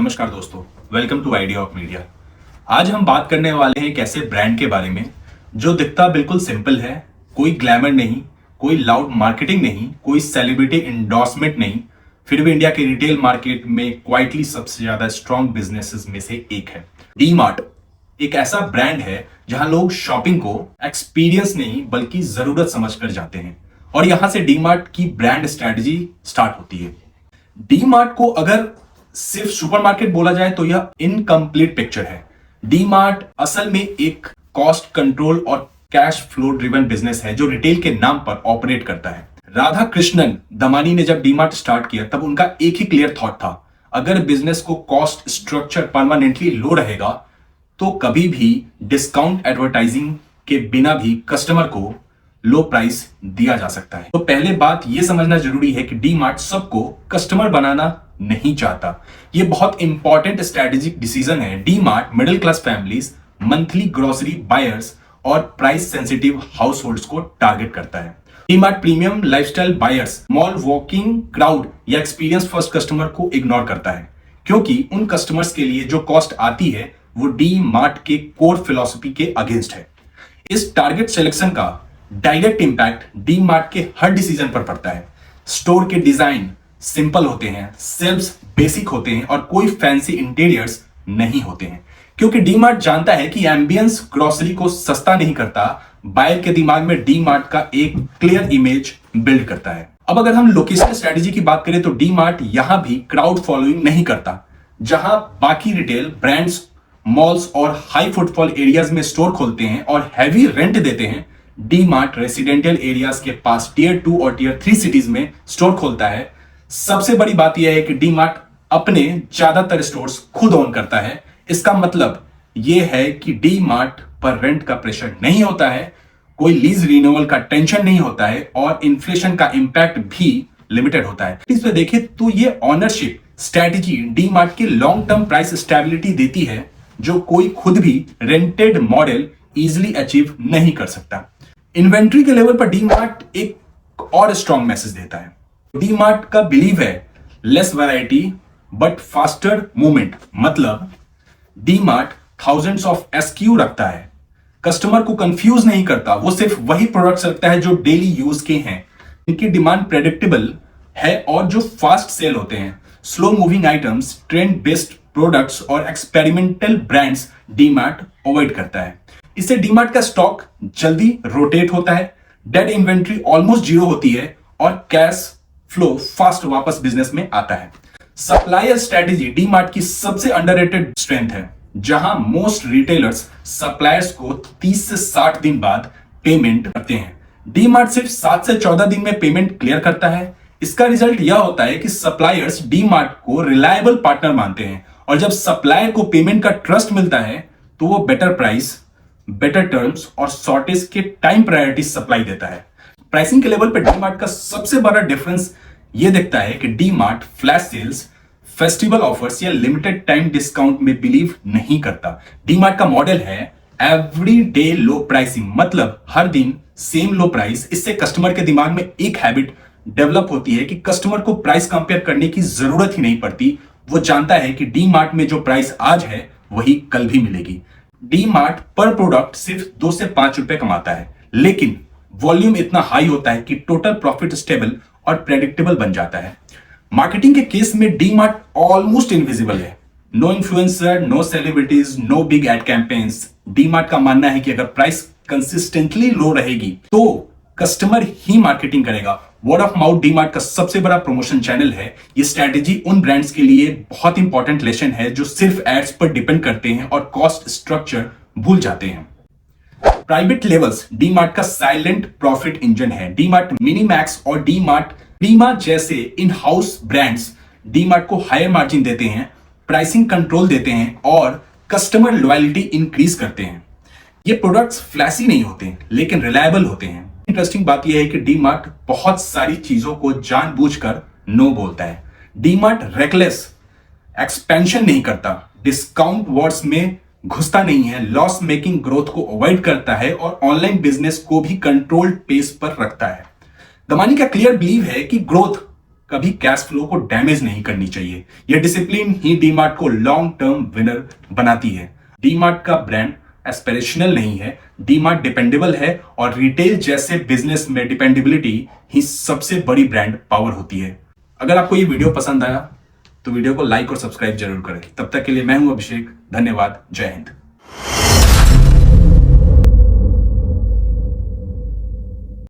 नमस्कार दोस्तों, welcome to idea of media. आज हम बात करने वाले हैं एक ऐसे ब्रांड के बारे में जो दिखता बिल्कुल सिंपल है। कोई ग्लैमर नहीं, कोई लाउड मार्केटिंग नहीं, कोई सेलिब्रिटी इंडोर्समेंट नहीं, फिर भी इंडिया के रिटेल मार्केट में क्वाइटली सबसे ज्यादा स्ट्रॉन्ग बिजनेसेस में से एक है। डी मार्ट एक ऐसा ब्रांड है जहां लोग शॉपिंग को एक्सपीरियंस नहीं बल्कि जरूरत समझकर जाते हैं और यहां से डी मार्ट की ब्रांड स्ट्रेटजी स्टार्ट होती है। डी मार्ट को अगर सिर्फ सुपरमार्केट बोला जाए तो यह इनकम्प्लीट पिक्चर है। डी मार्ट असल में एक कॉस्ट कंट्रोल और कैश फ्लो ड्रिवन बिजनेस है जो रिटेल के नाम पर ऑपरेट करता है। राधा कृष्णन दमानी ने जब डी मार्ट स्टार्ट किया तब उनका एक ही क्लियर थॉट था, अगर बिजनेस को कॉस्ट स्ट्रक्चर परमानेंटली लो रहेगा तो कभी भी डिस्काउंट एडवर्टाइजिंग के बिना भी कस्टमर को लो प्राइस दिया जा सकता है। तो पहले बात यह समझना जरूरी है कि डी मार्ट सबको कस्टमर बनाना नहीं चाहता। यह बहुत इंपॉर्टेंट स्ट्रेटेजिक डिसीजन है। D mart middle class families, monthly grocery buyers और प्राइस सेंसिटिव हाउस होल्ड को टारगेट करता है। D mart premium lifestyle buyers, mall walking crowd या एक्सपीरियंस फर्स्ट कस्टमर को इग्नोर करता है, क्योंकि उन कस्टमर्स के लिए जो कॉस्ट आती है वो डी मार्ट के कोर फिलॉसफी के अगेंस्ट है। इस टारगेट सिलेक्शन का डायरेक्ट इंपैक्ट डी मार्ट के हर डिसीजन पर पड़ता है। स्टोर के डिजाइन सिंपल होते हैं, सेल्स बेसिक होते हैं और कोई फैंसी इंटीरियर्स नहीं होते हैं, क्योंकि डी मार्ट जानता है कि एम्बियंस ग्रोसरी को सस्ता नहीं करता, बायर के दिमाग में डी मार्ट का एक क्लियर इमेज बिल्ड करता है। अब अगर हम लोकेशन स्ट्रेटेजी की बात करें तो डी मार्ट यहां भी क्राउड फॉलोइंग नहीं करता। जहां बाकी रिटेल ब्रांड्स मॉल्स और हाई फुटफॉल एरियाज में स्टोर खोलते हैं और हैवी रेंट देते हैं, डी मार्ट रेसिडेंशियल एरियाज के पास टियर 2 और टियर 3 सिटीज में स्टोर खोलता है। सबसे बड़ी बात यह है कि डी मार्ट अपने ज्यादातर स्टोर्स खुद ओन करता है। इसका मतलब यह है कि डी मार्ट पर रेंट का प्रेशर नहीं होता है, कोई लीज रिन्यूअल का टेंशन नहीं होता है और इन्फ्लेशन का इंपैक्ट भी लिमिटेड होता है। इस पे देखें तो ये ऑनरशिप स्ट्रेटेजी डी मार्ट की लॉन्ग टर्म प्राइस स्टेबिलिटी देती है, जो कोई खुद भी रेंटेड मॉडल इजिली अचीव नहीं कर सकता। इन्वेंट्री के लेवल पर डी मार्ट एक और स्ट्रॉन्ग मैसेज देता है। डी मार्ट का बिलीव है less variety but faster movement. मतलब D Mart thousands of SKU रखता है, कस्टमर को कंफ्यूज नहीं करता, वो सिर्फ वही प्रोडक्ट्स रखता है जो डेली यूज के हैं, इनकी डिमांड प्रेडिक्टेबल है और जो फास्ट सेल होते हैं। Slow moving items, trend based products और experimental brands D Mart avoid करता है। इससे डी मार्ट का स्टॉक जल्दी रोटेट होता है, डेड इन्वेंट्री ऑलमोस्ट जीरो होती है और कैश फ्लो फास्ट वापस बिजनेस में आता है। सप्लायर स्ट्रेटेजी डी मार्ट की सबसे अंडररेटेड स्ट्रेंथ है, जहां मोस्ट रिटेलर्स सप्लायर्स को 30 से 60 दिन बाद पेमेंट करते हैं। डी मार्ट सिर्फ 7 से 14 दिन में पेमेंट क्लियर करता है। इसका रिजल्ट यह होता है कि सप्लायर्स डी मार्ट को रिलायबल पार्टनर मानते हैं और जब सप्लायर को पेमेंट का ट्रस्ट मिलता है तो वो बेटर प्राइस, बेटर टर्म्स और शॉर्टेज के टाइम प्रायोरिटी सप्लाई देता है। प्राइसिंग के लेवल पर डी मार्ट का सबसे बड़ा डिफरेंस यह दिखता है कि D Mart flash sales, festival offers या लिमिटेड टाइम डिस्काउंट में बिलीव नहीं करता। डी मार्ट का मॉडल है एवरी डे लो प्राइसिंग, मतलब हर दिन सेम लो प्राइस। इससे कस्टमर के दिमाग में एक हैबिट डेवलप होती है कि कस्टमर को प्राइस कंपेयर करने की जरूरत ही नहीं पड़ती। वो जानता है कि डी मार्ट में जो प्राइस आज है वही कल भी मिलेगी। डी मार्ट पर प्रोडक्ट सिर्फ 2 से 5 रुपए कमाता है, लेकिन वॉल्यूम इतना हाई होता है कि टोटल प्रॉफिट स्टेबल और प्रेडिक्टेबल बन जाता है। मार्केटिंग के केस में डी मार्ट ऑलमोस्ट इनविजिबल है। No influencer, no celebrities, no big ad campaigns. D mart का मानना है कि अगर प्राइस कंसिस्टेंटली लो रहेगी तो कस्टमर ही मार्केटिंग करेगा। Word of mouth D mart का सबसे बड़ा प्रमोशन चैनल है। ये स्ट्रेटेजी उन ब्रांड्स के लिए बहुत इंपॉर्टेंट लेसन है जो सिर्फ एड्स पर डिपेंड करते हैं और कॉस्ट स्ट्रक्चर भूल जाते हैं। प्राइवेट लेवल्स डी मार्ट का साइलेंट प्रॉफिट इंजन है। डी मार्ट मिनी मैक्स और डी मार्ट प्रीमा जैसे in house brands D mart को हायर मार्जिन देते हैं, प्राइसिंग कंट्रोल देते हैं और कस्टमर लॉयल्टी इंक्रीज करते हैं। ये प्रोडक्ट्स फ्लैशी नहीं होते लेकिन रिलायबल होते हैं। इंटरेस्टिंग बात यह है कि डी मार्ट बहुत सारी चीजों को जानबूझकर नो बोलता है। डी मार्ट रेकलेस एक्सपेंशन नहीं करता, डिस्काउंट वॉर्स में घुसता नहीं है, लॉस मेकिंग ग्रोथ को अवॉइड करता है और ऑनलाइन बिजनेस को भी कंट्रोल्ड पेस पर रखता है। दमानी का क्लियर बिलीव है कि ग्रोथ कभी कैश फ्लो को डैमेज नहीं करनी चाहिए। यह डिसिप्लिन ही डीमार्ट को लॉन्ग टर्म विनर बनाती है। डीमार्ट का ब्रांड एस्पिरेशनल नहीं है, डीमार्ट डिपेंडेबल है और रिटेल जैसे बिजनेस में डिपेंडेबिलिटी ही सबसे बड़ी ब्रांड पावर होती है। अगर आपको ये वीडियो पसंद आया तो वीडियो को लाइक और सब्सक्राइब जरूर करें। तब तक के लिए मैं हूं अभिषेक, धन्यवाद, जय हिंद।